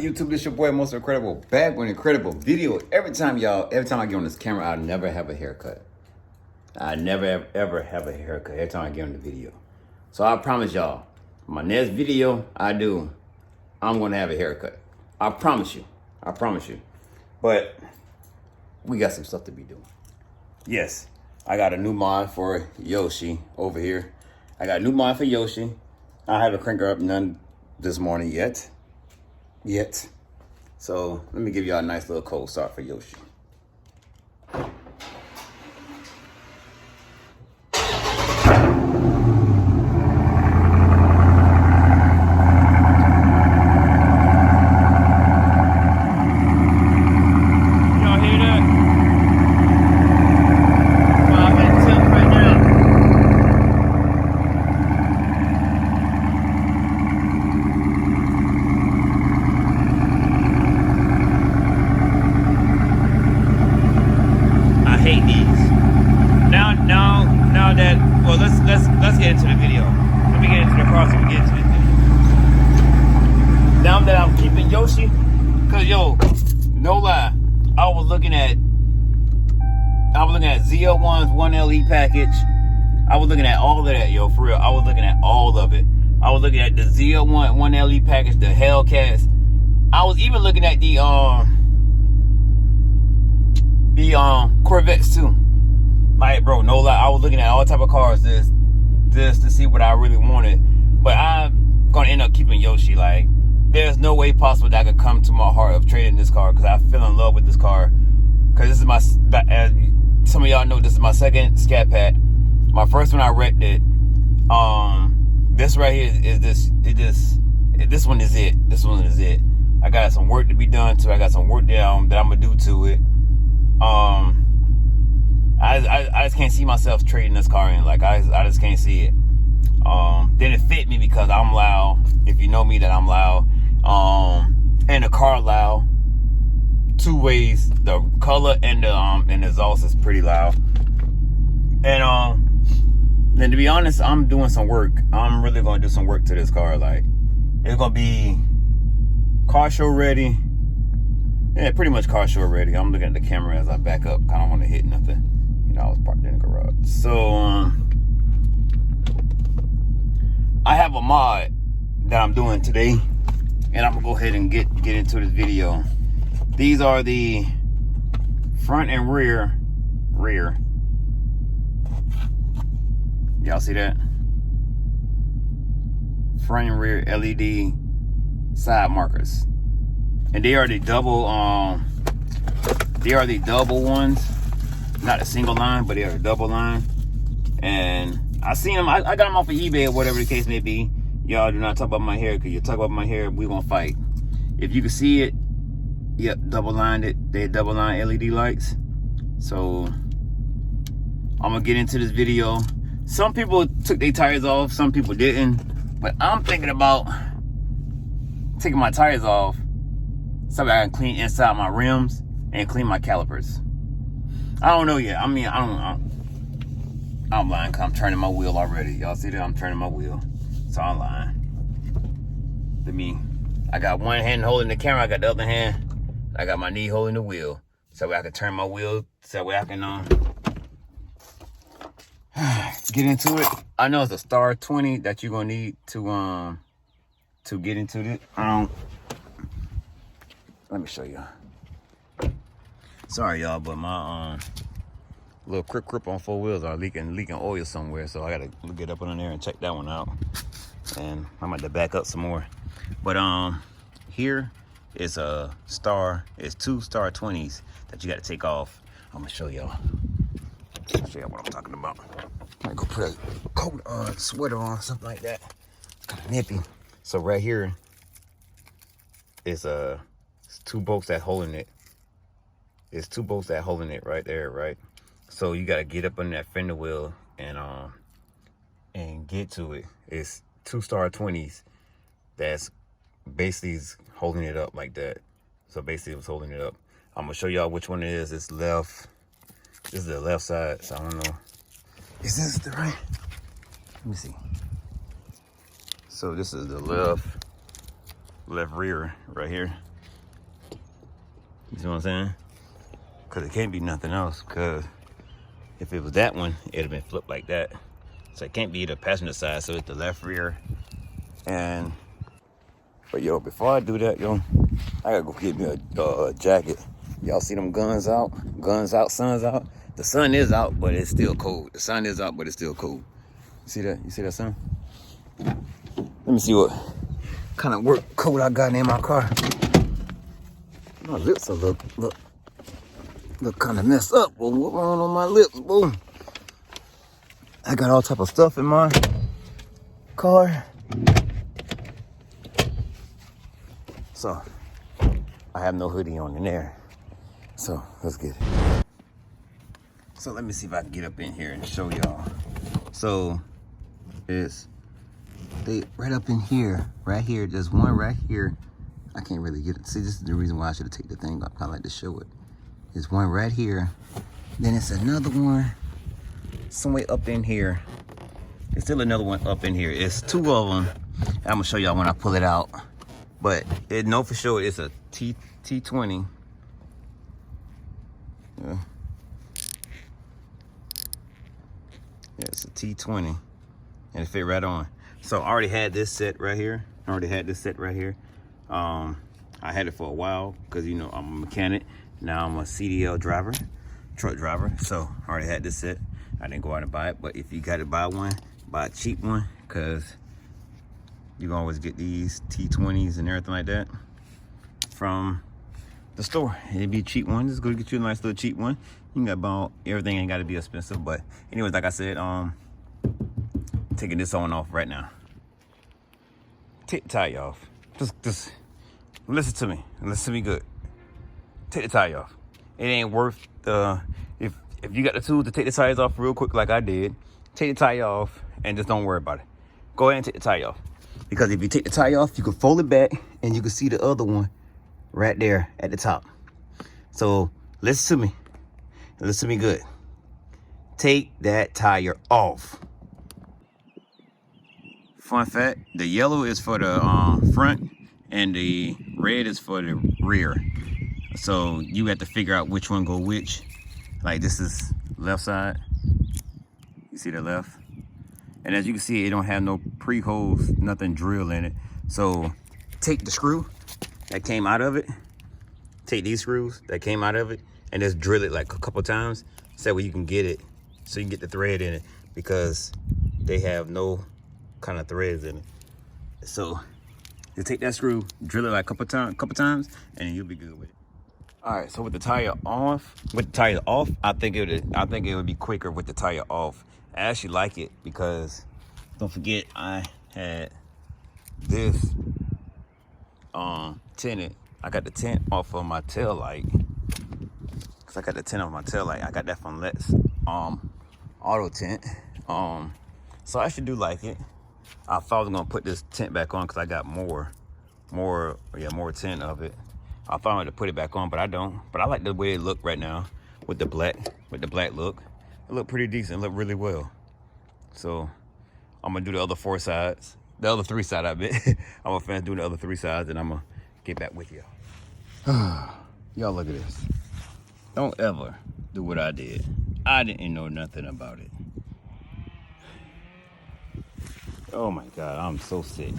good, YouTube? This your boy, Most Incredible, back with an incredible video. Every time I get on this camera, I never have a haircut. I never ever have a haircut every time I get on the video. So I promise y'all, my next video I'm gonna have a haircut. I promise you. But we got some stuff to be doing. Yes, I got a new mod for Yoshi over here. I got a new mod for Yoshi. I haven't cranked her up none this morning yet. So let me give y'all a nice little cold start for Yoshi. Let's get into the video. Let me get into the crossing and get into it. Now that I'm keeping Yoshi, cause yo, no lie, I was looking at ZL1's 1LE package. I was looking at all of that, yo, for real. I was looking at all of it. I was looking at the ZL1 1LE package, the Hellcats. I was even looking at the Corvettes too. Like, bro, no lie, I was looking at all type of cars this to see what I really wanted. But I'm gonna end up keeping Yoshi. Like, there's no way possible that I could come to my heart of trading this car, because I fell in love with this car. Because this is my, as some of y'all know, this is my second ScatPack. My first one I wrecked it. This right here is this one is it. This one is it. I got some work to be done to it. I got some work that I'm gonna do to it. I just can't see myself trading this car in. Like, I just can't see it. Then it fit me because I'm loud. If you know me, that I'm loud. And the car loud. Two ways. The color and the exhaust is pretty loud. And then to be honest, I'm doing some work. I'm really gonna do some work to this car. Like, it's gonna be car show ready. Yeah, pretty much car show ready. I'm looking at the camera as I back up. I don't want to hit nothing. I was parked in the garage. So I have a mod that I'm doing today, and I'm gonna go ahead and get into this video. These are the front and rear. Y'all see that? Front and rear LED side markers, and they are the double ones. Not a single line, but they are a double line. And I seen them. I got them off of eBay or whatever the case may be. Y'all do not talk about my hair, because you talk about my hair, we gonna fight. If you can see it, yep, double lined it. They double line LED lights. So I'm gonna get into this video. Some people took their tires off, some people didn't. But I'm thinking about taking my tires off so I can clean inside my rims and clean my calipers. I don't know yet. I mean, I'm lying, because I'm turning my wheel already. Y'all see that? I'm turning my wheel. So I'm lying. I got one hand holding the camera. I got the other hand. I got my knee holding the wheel. So I can turn my wheel. So that way I can get into it. I know it's a star 20 that you're going to need to get into it. Let me show you. Sorry, y'all, but my little grip on four wheels are leaking oil somewhere, so I gotta get up on there and check that one out. And I'm about to back up some more. But here is a star. It's two star 20s that you got to take off. I'm gonna show y'all. Show y'all what I'm talking about. I go put a coat on, sweater on, something like that. Kind of nippy. So right here is it's two bolts that holding it. It's two bolts that holding it right there, right? So you gotta get up on that fender wheel and get to it. It's two star 20s that's basically holding it up like that. So basically it was holding it up. I'm gonna show y'all which one it is. It's left. This is the left side, so I don't know. Is this the right? Let me see. So this is the left rear right here. You see what I'm saying? Because it can't be nothing else. Because if it was that one, it'd have been flipped like that. So it can't be the passenger side, so it's the left rear. But yo, before I do that, yo, I gotta go get me a jacket. Y'all see them guns out? Guns out, sun's out. The sun is out, but it's still cold. The sun is out, but it's still cold. You see that? You see that, sun? Let me see what kind of work coat I got in my car. My lips are look kind of messed up. Well, what's wrong on my lips? Boom. I got all type of stuff in my car. So I have no hoodie on in there. So let's get it. So let me see if I can get up in here and show y'all. So it's right up in here, right here. There's one right here. I can't really get it. See, this is the reason why I should have taken the thing off. I like to show it. There's one right here. Then it's another one somewhere up in here. There's still another one up in here. It's two of them. I'm gonna show y'all when I pull it out. But it know for sure it's a T20. Yeah, it's a T20. And it fit right on. So I already had this set right here. I had it for a while because, you know, I'm a mechanic. Now I'm a CDL driver, truck driver. So I already had this set. I didn't go out and buy it. But if you got to buy one, buy a cheap one, because you can always get these T20s and everything like that from the store. It'd be a cheap one. Just go get you a nice little cheap one. You can get about everything. Ain't got to be expensive. But anyways, like I said, taking this on off right now. Take the tie off. Just listen to me. Listen to me good. Take the tie off. It ain't worth if you got the tools to take the tires off real quick like I did, take the tie off and just don't worry about it. Go ahead and take the tie off. Because if you take the tie off, you can fold it back and you can see the other one right there at the top. So listen to me. Listen to me good. Take that tire off. Fun fact, the yellow is for the front and the red is for the rear. So you have to figure out which one go which. Like this is left side. You see the left? And as you can see, it don't have no pre-holes, nothing drilled in it. So take the screw that came out of it. Take these screws that came out of it and just drill it like a couple times. So where you can get it, so you can get the thread in it, because they have no kind of threads in it. So you take that screw, drill it like a couple times, and you'll be good with it. All right, so with the tire off, I think it would be quicker with the tire off. I actually like it because don't forget I had this tinted. I got the tint off of my tail light. Cause I got the tint off my tail light. I got that from Let's Auto Tint. So I actually do like it. I thought I was gonna put this tint back on because I got more tint of it. I thought I had to put it back on, but I don't. But I like the way it look right now with the black look. It look pretty decent. It look really well. So I'm gonna do the other 4 sides, the other 3 sides. I bet I'm gonna finish doing the other 3 sides, and I'm gonna get back with y'all. Y'all look at this. Don't ever do what I did. I didn't know nothing about it. Oh my God, I'm so sick.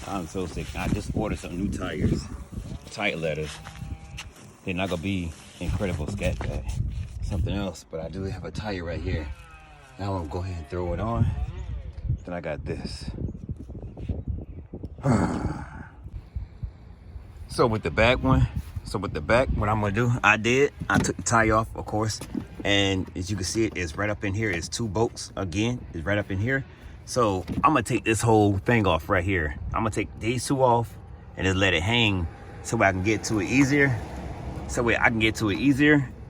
I'm so sick. I just ordered some new tires, tire letters. They're not gonna be incredible ScatPack, something else, but I do have a tire right here. Now I'm gonna go ahead and throw it on. Then I got this. So with the back, what I'm gonna do, I took the tire off, of course, and as you can see, it's right up in here. It's 2 bolts again. It's right up in here. So I'm gonna take this whole thing off right here. I'm gonna take these 2 off and just let it hang so I can get to it easier.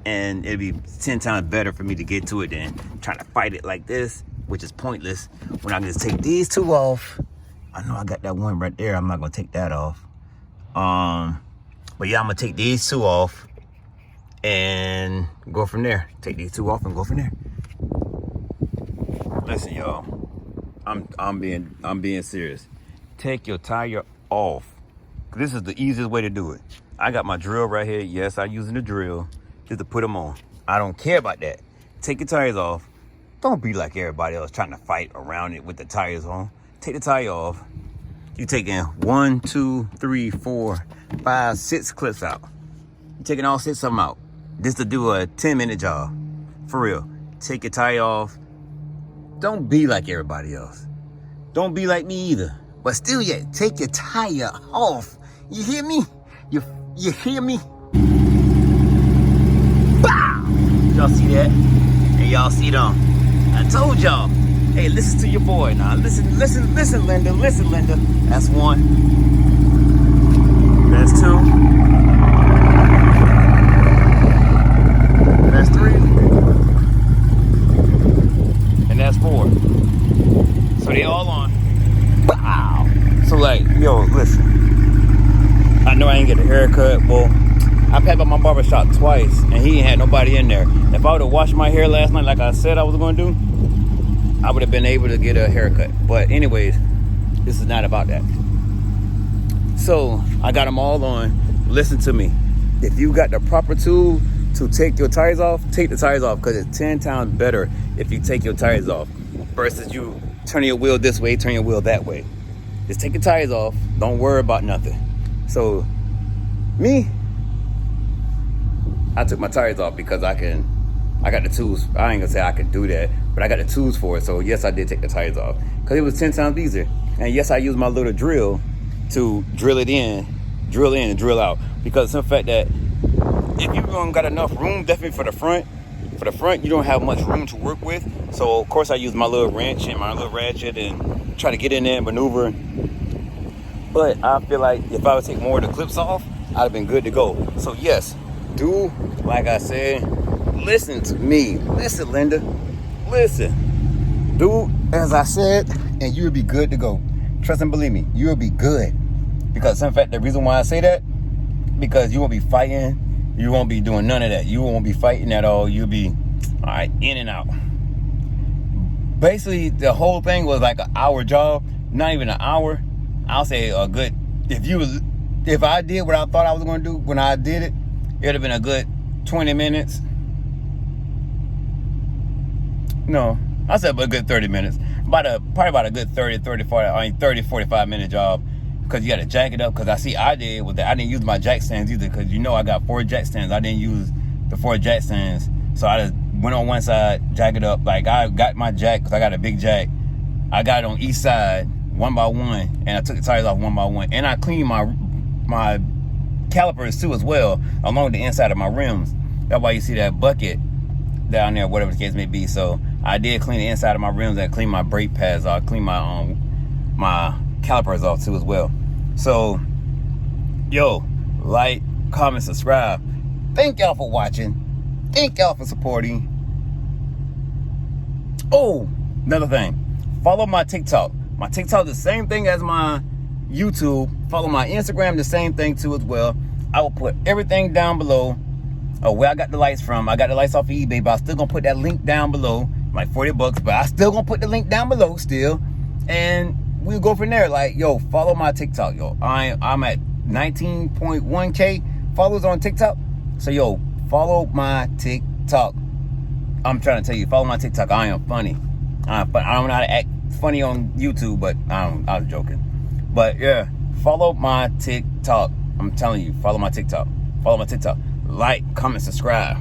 And it'll be 10 times better for me to get to it than trying to fight it like this, which is pointless. When I can just take these 2 off. I know I got that one right there. I'm not gonna take that off. But yeah, I'm gonna take these 2 off and go from there. Take these 2 off and go from there. Listen, y'all, I'm being serious. Take your tire off. This is the easiest way to do it. I got my drill right here. Yes, I'm using the drill just to put them on. I don't care about that. Take your tires off. Don't be like everybody else trying to fight around it with the tires on. Take the tire off. You taking 1, 2, 3, 4, 5, 6 clips out. You taking all 6 of them out. Just to do a 10-minute job. For real. Take your tire off. Don't be like everybody else. Don't be like me either. But still yet, take your tire off. You hear me? You hear me? Bow! Y'all see that? And y'all see them. I told y'all. Hey, listen to your boy now. Listen, Linda. Listen, Linda. That's 1. That's 2. That's 3. And that's 4. So they all on. Wow. So like, yo, listen. I know I ain't get a haircut. Well, I passed by my barbershop twice and he ain't had nobody in there. If I would have washed my hair last night like I said I was going to do, I would have been able to get a haircut. But anyways, this is not about that. So I got them all on. Listen to me. If you got the proper tool to take your tires off, take the tires off, because it's 10 times better if you take your tires off versus you turning your wheel this way, turn your wheel that way. Just take your tires off. Don't worry about nothing. So me, I took my tires off because I got the tools. I ain't gonna say I could do that, but I got the tools for it. So yes, I did take the tires off because it was 10 times easier. And yes, I used my little drill to drill in and drill out, because the fact that if you don't got enough room, definitely for the front, you don't have much room to work with. So of course I use my little wrench and my little ratchet and try to get in there and maneuver. But I feel like if I would take more of the clips off, I'd have been good to go. So yes, do like I said. Listen to me. Listen, Linda. Listen. Do as I said, and you'll be good to go. Trust and believe me, you'll be good. Because in fact, the reason why I say that, because you won't be fighting. You won't be doing none of that. You won't be fighting at all. You'll be, all right, in and out. Basically, the whole thing was like an hour job. Not even an hour. I'll say a good, if I did what I thought I was going to do when I did it, it would have been a good 20 minutes. No, I said a good 30 minutes. Probably about a good 30, 45 minute job. Because you got to jack it up. Because I did with that. I didn't use my jack stands either. Because you know I got 4 jack stands. I didn't use the 4 jack stands. So I just went on one side, jack it up. Like I got my jack, because I got a big jack. I got it on each side, 1 by 1. And I took the tires off 1 by 1. And I cleaned my calipers too as well, along the inside of my rims. That's why you see that bucket down there, whatever the case may be. So I did clean the inside of my rims and clean my brake pads off, clean my my calipers off too as well. So yo, like, comment, subscribe. Thank y'all for watching. Thank y'all for supporting. Oh, another thing, follow my TikTok. My TikTok the same thing as my YouTube. Follow my Instagram, the same thing too as well. I will put everything down below. Where I got the lights from. I got the lights off of eBay, but I'm still gonna put that link down below. Like $40, but I still gonna put the link down below still. And we'll go from there. Like, yo, follow my TikTok, yo. I'm at 19.1K followers on TikTok. So yo, follow my TikTok. I'm trying to tell you, follow my TikTok. I am funny. But I don't know how to act funny on YouTube, but I was joking. But yeah, follow my TikTok. I'm telling you, follow my TikTok. Follow my TikTok. Like, comment, subscribe.